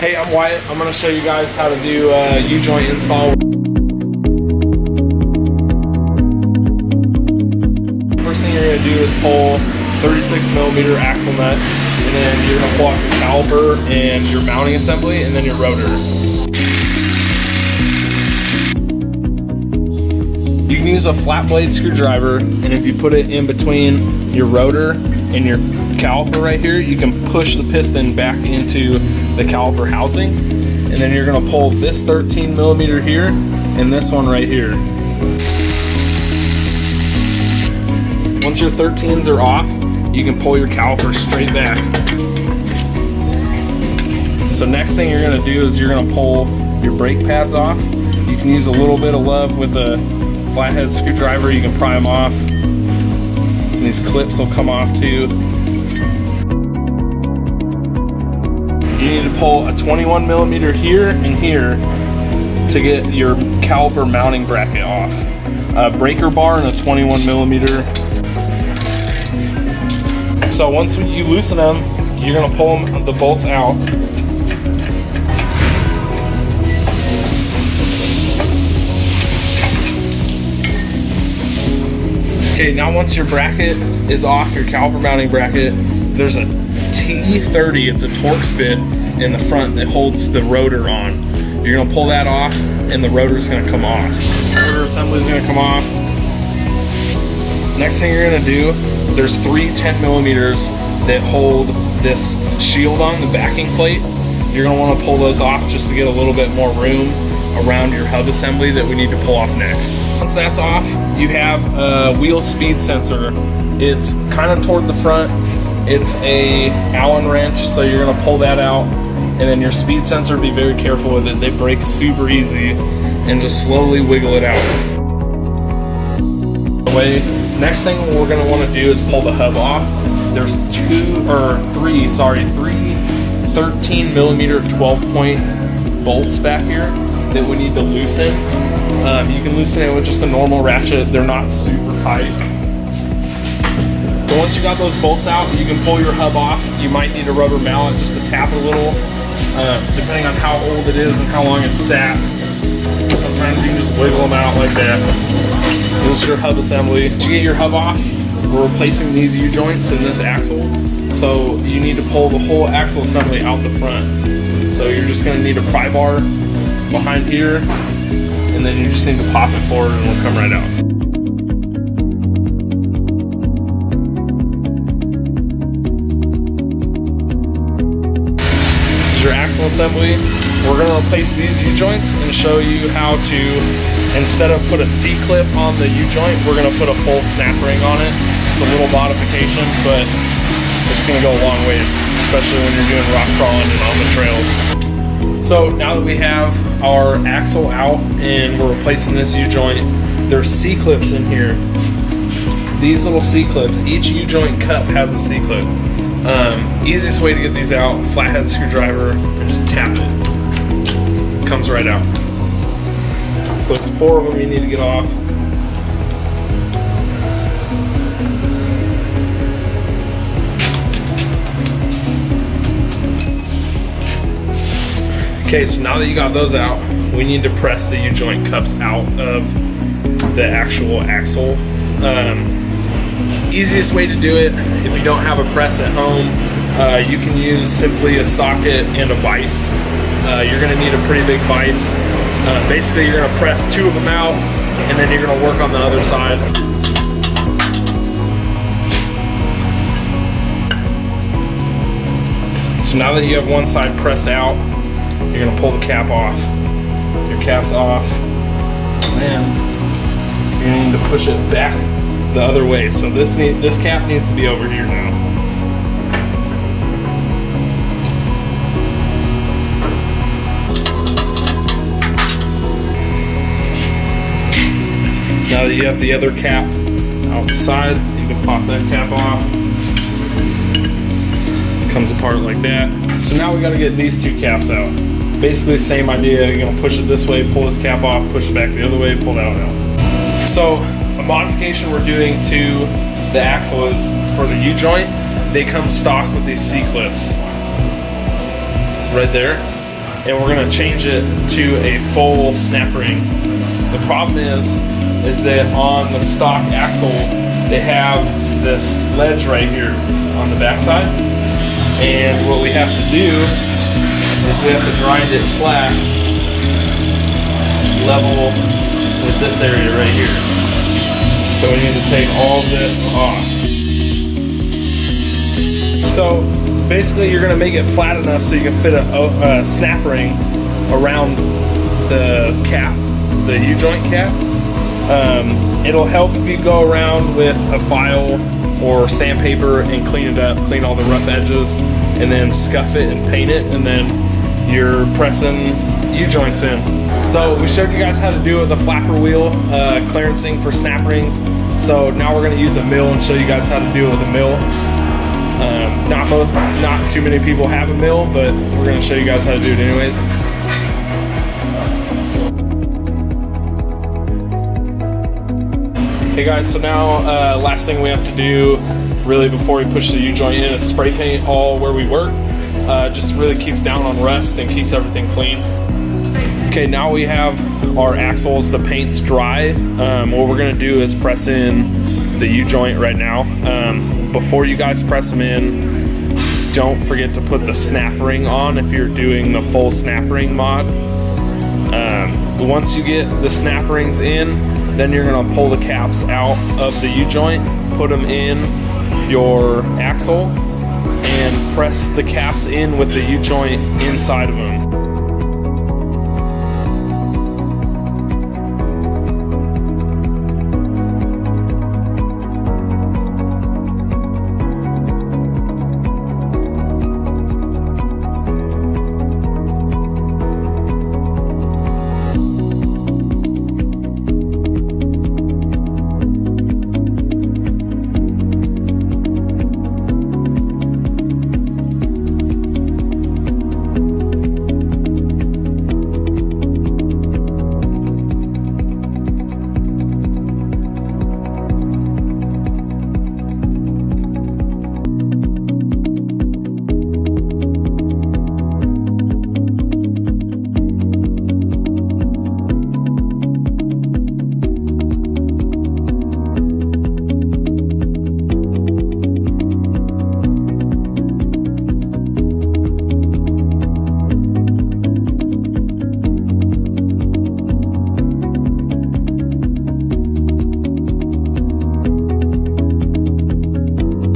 Hey, I'm Wyatt. I'm going to show you guys how to do a U-joint install. First thing you're going to do is pull 36mm axle nut, and then you're going to pull off your caliper and your mounting assembly, and then your rotor. You can use a flat blade screwdriver, and if you put it in between your rotor and your caliper right here, you can push the piston back into the caliper housing, and then you're going to pull this 13mm here and this one right here. Once your 13s are off, you can pull your caliper straight back. So next thing you're going to do is you're going to pull your brake pads off. You can use a little bit of love with a flathead screwdriver. You can pry them off, and these clips will come off too. You need to pull a 21mm here and here to get your caliper mounting bracket off. A breaker bar and a 21mm. So once you loosen them, you're going to pull the bolts out. Okay, now once your bracket is off, your caliper mounting bracket, there's a T30, it's a Torx bit in the front that holds the rotor on. You're going to pull that off, and the rotor is going to come off. The rotor assembly is going to come off. Next thing you're going to do, there's 3 10mm that hold this shield on, the backing plate. You're going to want to pull those off just to get a little bit more room around your hub assembly that we need to pull off next. Once that's off, you have a wheel speed sensor. It's kind of toward the front. It's a Allen wrench, so you're going to pull that out, and then your speed sensor, be very careful with it. They break super easy, and just slowly wiggle it out. Next thing we're going to want to do is pull the hub off. There's three 13mm 12-point bolts back here that we need to loosen. You can loosen it with just a normal ratchet. They're not super tight. So once you got those bolts out, you can pull your hub off. You might need a rubber mallet just to tap it a little, depending on how old it is and how long it's sat. Sometimes you can just wiggle them out like that. This is your hub assembly. To get your hub off, we're replacing these U-joints in this axle. So you need to pull the whole axle assembly out the front. So you're just going to need a pry bar behind here, and then you just need to pop it forward and it'll come right out. Your axle assembly. We're going to replace these U-joints and show you how to, instead of put a C-clip on the U-joint, we're going to put a full snap ring on it. It's a little modification, but it's going to go a long ways, especially when you're doing rock crawling and on the trails. So now that we have our axle out and we're replacing this U-joint, there's C-clips in here. These little C-clips, each U-joint cup has a C-clip. Easiest way to get these out, flathead screwdriver, and just tap it. It comes right out. So it's 4 of them you need to get off. Okay, so now that you got those out, we need to press the U-joint cups out of the actual axle. Easiest way to do it, if you don't have a press at home, you can use simply a socket and a vise. You're going to need a pretty big vise. Basically, you're going to press 2 of them out, and then you're going to work on the other side. So now that you have one side pressed out, you're going to pull the cap off. Your cap's off, and then you're going to need to push it back the other way. So this cap needs to be over here now. Now that you have the other cap out the side, you can pop that cap off. It comes apart like that. So now we got to get these 2 caps out. Basically same idea. You're going to push it this way, pull this cap off, push it back the other way, pull that one out. So a modification we're doing to the axle is for the U-joint, they come stock with these C-clips right there. and we're gonna change it to a full snap ring. The problem is that on the stock axle, they have this ledge right here on the backside. And what we have to do is we have to grind it flat, level with this area right here. So we need to take all this off. So basically you're gonna make it flat enough so you can fit a snap ring around the cap, the U-joint cap. It'll help if you go around with a file or sandpaper and clean it up, clean all the rough edges, and then scuff it and paint it, and then you're pressing U-joints in. So we showed you guys how to do it with a flapper wheel, clearancing for snap rings. So now we're gonna use a mill and show you guys how to do it with a mill. Not too many people have a mill, but we're gonna show you guys how to do it anyways. Okay guys, so now last thing we have to do really before we push the U-joint in is spray paint all where we work. Just really keeps down on rust and keeps everything clean. Okay, now we have our axles, the paint's dry. What we're gonna do is press in the U-joint right now. Before you guys press them in, don't forget to put the snap ring on if you're doing the full snap ring mod. Once you get the snap rings in, then you're gonna pull the caps out of the U-joint, put them in your axle, and press the caps in with the U-joint inside of them.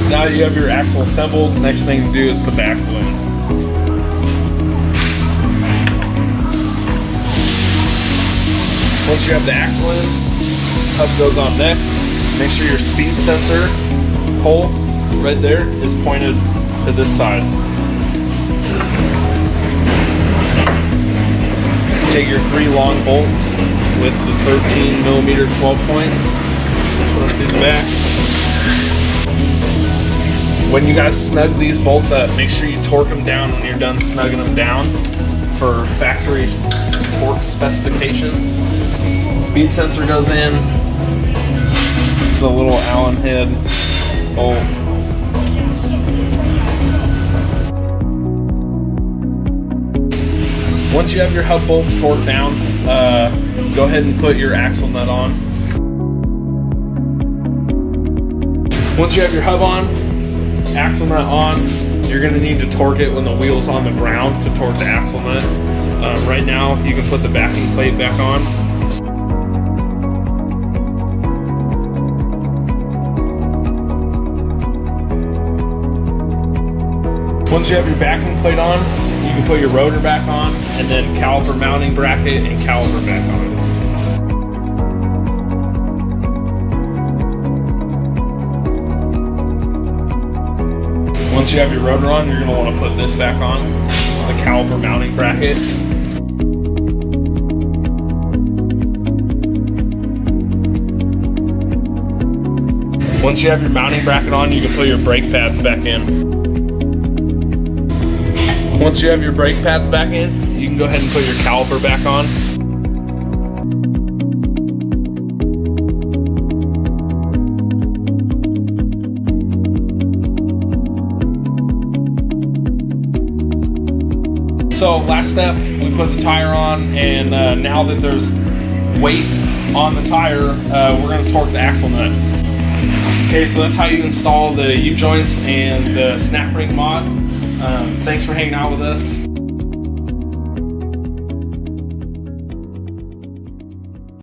Now that you have your axle assembled, next thing to do is put the axle in. Once you have the axle in, hub goes on next. Make sure your speed sensor hole right there is pointed to this side. Take your 3 long bolts with the 13mm 12 points, put them through the back. When you guys snug these bolts up, make sure you torque them down when you're done snugging them down for factory torque specifications. Speed sensor goes in. This is a little Allen head bolt. Once you have your hub bolts torqued down, go ahead and put your axle nut on. Once you have your hub on, axle nut on, you're going to need to torque it when the wheel's on the ground to torque the axle nut. Right now, you can put the backing plate back on. Once you have your backing plate on, you can put your rotor back on, and then caliper mounting bracket and caliper back on. Once you have your rotor on, you're going to want to put this back on. This is the caliper mounting bracket. Once you have your mounting bracket on, you can put your brake pads back in. Once you have your brake pads back in, you can go ahead and put your caliper back on. So last step, we put the tire on, and now that there's weight on the tire, we're going to torque the axle nut. Okay, so that's how you install the U-joints and the snap ring mod. Thanks for hanging out with us.